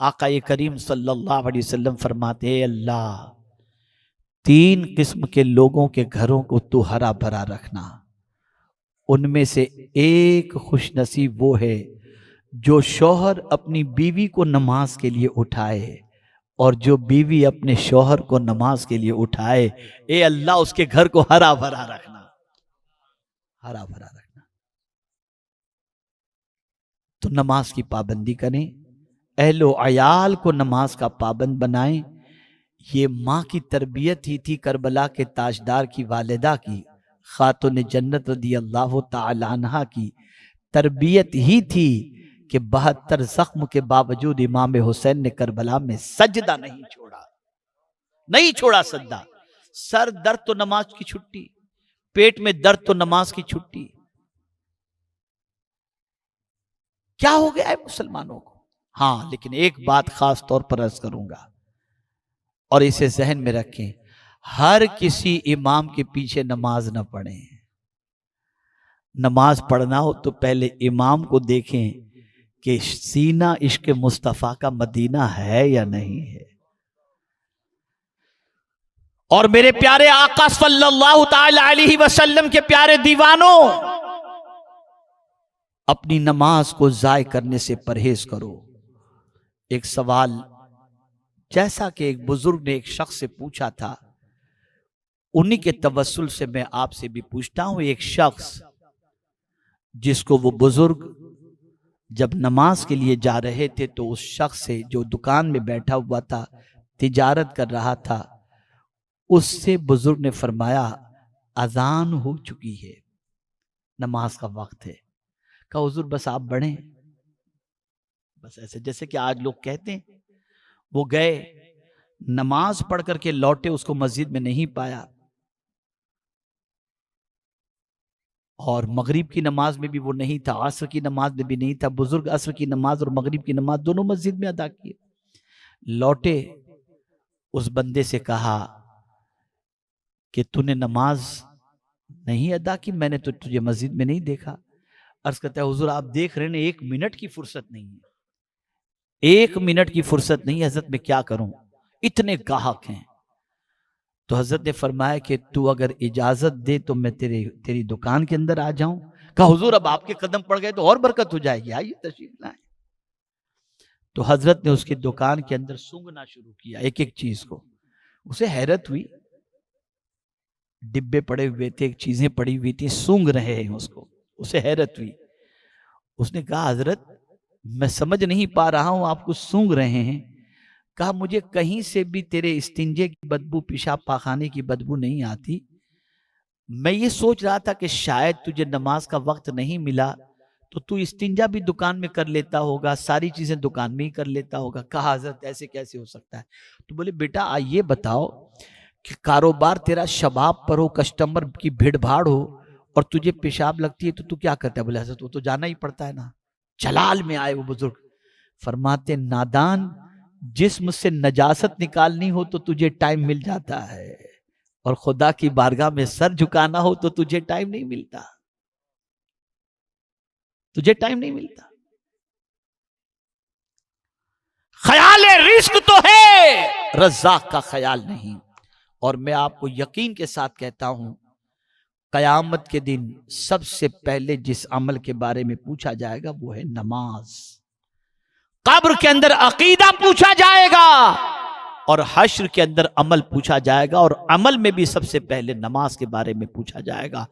आका करीम सल्लल्लाहु अलैहि वसल्लम फरमाते हैं, अल्लाह 3 किस्म के लोगों के घरों को तू हरा भरा रखना, उनमें से एक खुशनसीब वो है जो शौहर अपनी बीवी को नमाज के लिए उठाए और जो बीवी अपने शौहर को नमाज के लिए उठाए। ए अल्लाह उसके घर को हरा भरा रखना, हरा भरा रखना। तो नमाज की पाबंदी करें, अहलो अयाल को नमाज का पाबंद बनाएं। ये माँ की तरबियत ही थी करबला के ताजदार की वालिदा की, खातून जन्नत रदी अल्लाह तआला अन्हा की तरबियत ही थी कि 72 जख्म के बावजूद इमाम हुसैन ने करबला में सजदा नहीं छोड़ा, नहीं छोड़ा सजदा। सर दर्द तो नमाज की छुट्टी, पेट में दर्द तो नमाज की छुट्टी। क्या हो गया है मुसलमानों को? हाँ, लेकिन एक बात खास तौर पर अर्ज करूंगा और इसे जहन में रखें, हर किसी इमाम के पीछे नमाज न पढ़ें। नमाज पढ़ना हो तो पहले इमाम को देखें कि सीना इश्क मुस्तफा का मदीना है या नहीं है। और मेरे प्यारे आका सल्लल्लाहु ताला अलैहि वसल्लम के प्यारे दीवानों, अपनी नमाज को जाय करने से परहेज करो। एक सवाल जैसा कि एक बुजुर्ग ने एक शख्स से पूछा था, उन्हीं के तवस्सुल से मैं आपसे भी पूछता हूं। एक शख्स जिसको वो बुजुर्ग जब नमाज के लिए जा रहे थे तो उस शख्स से जो दुकान में बैठा हुआ था, तिजारत कर रहा था, उससे बुजुर्ग ने फरमाया अजान हो चुकी है, नमाज का वक्त है। कहा हुजूर बस आप बढ़ें। बस ऐसे जैसे कि आज लोग कहते हैं। वो गए, नमाज पढ़ करके लौटे, उसको मस्जिद में नहीं पाया। और मगरिब की नमाज में भी वो नहीं था, असर की नमाज में भी नहीं था। बुजुर्ग असर की नमाज और मगरिब की नमाज दोनों मस्जिद में अदा किए। लौटे, उस बंदे से कहा कि तूने नमाज नहीं अदा की, मैंने तो तुझे मस्जिद में नहीं देखा। अर्ज करता है हुजूर आप देख रहे हैं 1 मिनट की फुर्सत नहीं है, 1 मिनट की फुर्सत नहीं। हजरत मैं क्या करूं, इतने गाहक हैं। तो हजरत ने फरमाया कि तू अगर इजाजत दे तो मैं तेरी दुकान के अंदर आ जाऊं। कहा हुजूर अब आपके कदम पड़ गए तो और बरकत हो जाएगी, आइए तशरीफ लाएं। तो हजरत ने उसकी दुकान के अंदर सूंघना शुरू किया एक एक चीज को। उसे हैरत हुई, डिब्बे पड़े हुए थे, चीजें पड़ी हुई थी, सूंघ रहे हैं उसको। उसे हैरत हुई। उसने कहा हजरत मैं समझ नहीं पा रहा हूं आप कुछ सूंघ रहे हैं। कहा मुझे कहीं से भी तेरे इस्तिंजे की बदबू, पेशाब पाखाने की बदबू नहीं आती। मैं ये सोच रहा था कि शायद तुझे नमाज का वक्त नहीं मिला तो तू इस्तिंजा भी दुकान में कर लेता होगा, सारी चीजें दुकान में ही कर लेता होगा। कहा हजरत ऐसे कैसे हो सकता है? तो बोले बेटा ये बताओ कि कारोबार तेरा शबाब पर हो, कस्टमर की भीड़ भाड़ हो और तुझे पेशाब लगती है तो तू क्या करता है? बोले हजरत वो तो जाना ही पड़ता है ना। जलाल में आए वो बुजुर्ग, फरमाते नादान, जिस्म से नजासत निकालनी हो तो तुझे टाइम मिल जाता है और खुदा की बारगाह में सर झुकाना हो तो तुझे टाइम नहीं मिलता, तुझे टाइम नहीं मिलता। ख्याल रिस्क तो है, रज़्ज़ाक़ का ख्याल नहीं। और मैं आपको यकीन के साथ कहता हूं, कयामत के दिन सबसे पहले जिस अमल के बारे में पूछा जाएगा वो है नमाज। कब्र के अंदर अकीदा पूछा जाएगा और हश्र के अंदर अमल पूछा जाएगा, और अमल में भी सबसे पहले नमाज के बारे में पूछा जाएगा।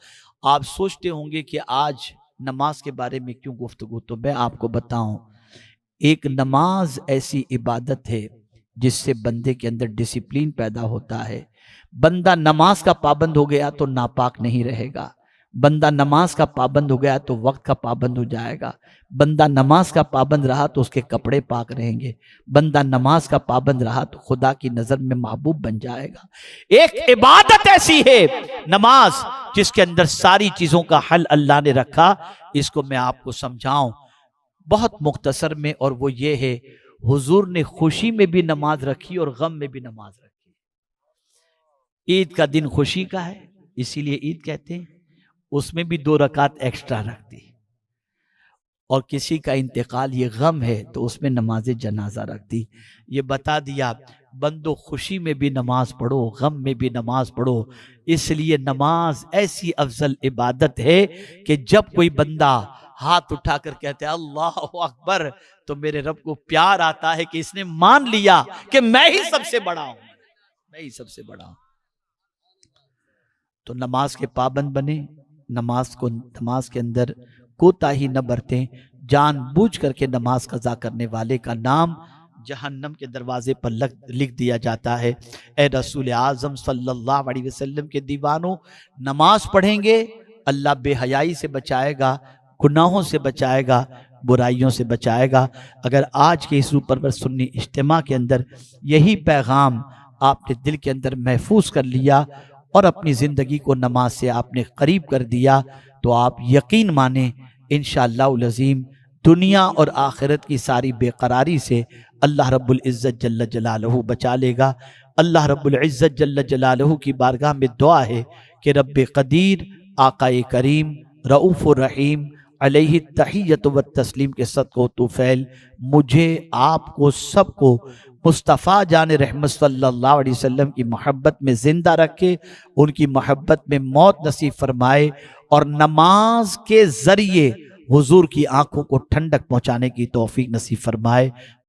आप सोचते होंगे कि आज नमाज के बारे में क्यों गुफ्तगू, तो मैं आपको बताऊं, एक नमाज ऐसी इबादत है जिससे बंदे के अंदर डिसिप्लिन पैदा होता है। बंदा नमाज का पाबंद हो गया तो नापाक नहीं रहेगा। बंदा नमाज का पाबंद हो गया तो वक्त का पाबंद हो जाएगा। बंदा नमाज का पाबंद रहा तो उसके कपड़े पाक रहेंगे। बंदा नमाज का पाबंद रहा तो खुदा की नजर में महबूब बन जाएगा। एक इबादत ऐसी है नमाज जिसके अंदर सारी चीजों का हल अल्लाह ने रखा। इसको मैं आपको समझाऊं बहुत मुख्तसर में, और वो ये है, हुजूर ने खुशी में भी नमाज रखी और गम में भी नमाज रखी। ईद का दिन खुशी का है इसीलिए ईद कहते हैं, उसमें भी 2 रकात एक्स्ट्रा रख दी। और किसी का इंतकाल ये गम है तो उसमें नमाज जनाजा रख दी। ये बता दिया बंदो खुशी में भी नमाज पढ़ो, गम में भी नमाज पढ़ो। इसलिए नमाज ऐसी अफजल इबादत है कि जब कोई बंदा हाथ उठाकर कहते हैं अल्लाह अकबर, तो मेरे रब को प्यार आता है कि इसने मान लिया कि मैं ही सबसे बड़ा हूं, मैं ही सबसे बड़ा हूं। तो नमाज के पाबंद बने, नमाज के अंदर कोताही न बरतें। जानबूझ करके नमाज कज़ा करने वाले का नाम जहन्नम के दरवाजे पर लिख दिया जाता है। ए रसूल आज़म सल्लल्लाहु अलैहि वसल्लम के दीवानों, नमाज पढ़ेंगे अल्लाह बेहयाई से बचाएगा, गुनाहों से बचाएगा, बुराइयों से बचाएगा। अगर आज के इस ऊपर पर सुन्नी इज्तिमा के अंदर यही पैगाम आपने दिल के अंदर महफूज कर लिया और अपनी ज़िंदगी को नमाज से आपने करीब कर दिया, तो आप यकीन माने इंशाअल्लाहुल अज़ीम दुनिया और आखिरत की सारी बेकरारी से अल्लाह रब्बुल इज़्ज़त जल्ल जलालहू बचा लेगा। अल्लाह रब्बुल इज़्ज़त जल्ल जलालहू की बारगाह में दुआ है कि रब्बे क़दीर आक़ाए करीम रऊफ़ुर रहीम अलैहि तहिय्यत व तस्लीम के सदक़ो तुफ़ैल मुझे, आपको, सबको मुस्तफ़ा जान रहमत सल्लल्लाहु अलैहि वसल्लम की मोहब्बत में ज़िंदा रखे, उनकी मोहब्बत में मौत नसीब फरमाए और नमाज के ज़रिए हुजूर की आंखों को ठंडक पहुँचाने की तौफीक नसीब फरमाए।